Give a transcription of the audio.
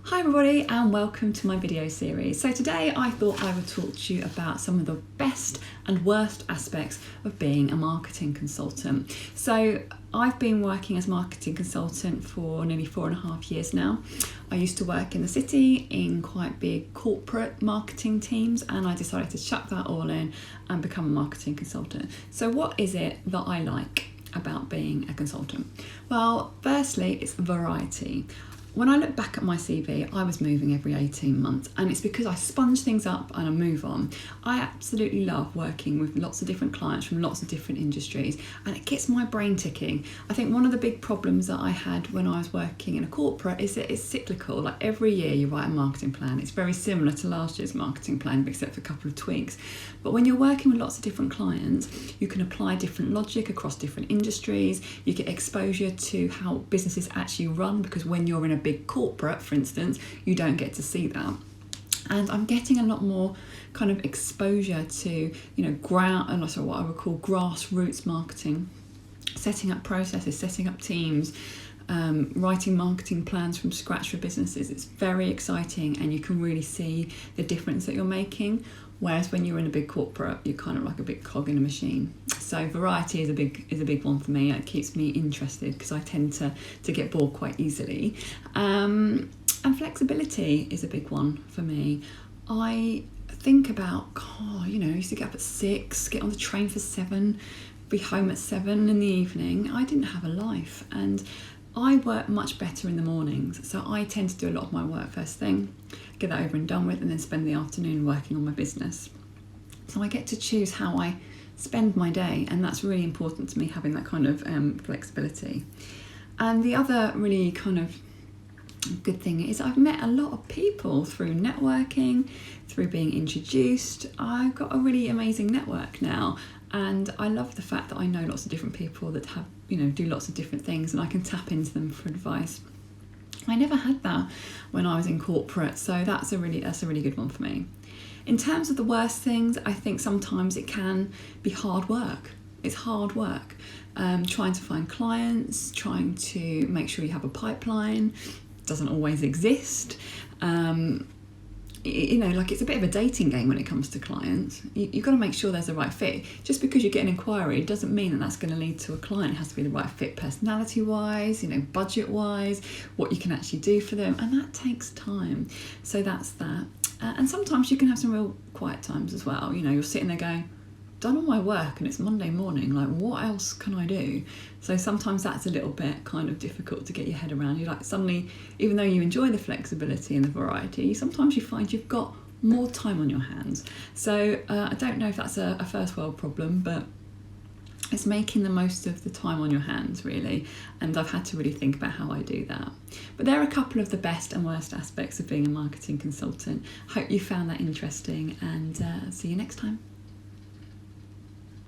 Hi everybody and welcome to my video series. So today I thought I would talk to you about some of the best and worst aspects of being a marketing consultant. So I've been working as a marketing consultant for nearly 4.5 years now. I used to work in the city in quite big corporate marketing teams, and I decided to chuck that all in and become a marketing consultant. So what is it that I like about being a consultant? Well, firstly, it's variety. When I look back at my CV, I was moving every 18 months, and it's because I sponge things up and I move on. I absolutely love working with lots of different clients from lots of different industries, and it gets my brain ticking. I think one of the big problems that I had when I was working in a corporate is that it's cyclical. Like every year you write a marketing plan. It's very similar to last year's marketing plan, except for a couple of tweaks. But when you're working with lots of different clients, you can apply different logic across different industries. You get exposure to how businesses actually run, because when you're in a big corporate, for instance, you don't get to see that. And I'm getting a lot more kind of exposure to, what I would call grassroots marketing, setting up processes, setting up teams, writing marketing plans from scratch for businesses. It's very exciting, and you can really see the difference that you're making. Whereas when you're in a big corporate, you're kind of like a big cog in a machine. So variety is a big one for me. It keeps me interested because I tend to get bored quite easily. And flexibility is a big one for me. I think about, I used to get up at 6, get on the train for 7, be home at 7 in the evening. I didn't have a life, and I work much better in the mornings. So I tend to do a lot of my work first thing, get that over and done with, and then spend the afternoon working on my business. So I get to choose how I spend my day, and that's really important to me, having that kind of flexibility. And the other really kind of good thing is I've met a lot of people through networking, through being introduced. I've got a really amazing network now, and I love the fact that I know lots of different people that have, do lots of different things, and I can tap into them for advice. I never had that when I was in corporate, so that's a really good one for me. In terms of the worst things, I think sometimes it can be hard work. It's hard work, trying to find clients, trying to make sure you have a pipeline. Doesn't always exist. It's a bit of a dating game when it comes to clients. You've got to make sure there's the right fit. Just because you get an inquiry doesn't mean that that's going to lead to a client. It has to be the right fit personality-wise, budget-wise, what you can actually do for them, and that takes time. So that's that. And sometimes you can have some real quiet times as well. You're sitting there going, done all my work and it's Monday morning, like what else can I do? So sometimes that's a little bit kind of difficult to get your head around. You're like, suddenly, even though you enjoy the flexibility and the variety, sometimes you find you've got more time on your hands. So I don't know if that's a first world problem, but it's making the most of the time on your hands, really. And I've had to really think about how I do that. But there are a couple of the best and worst aspects of being a marketing consultant. Hope you found that interesting, and see you next time.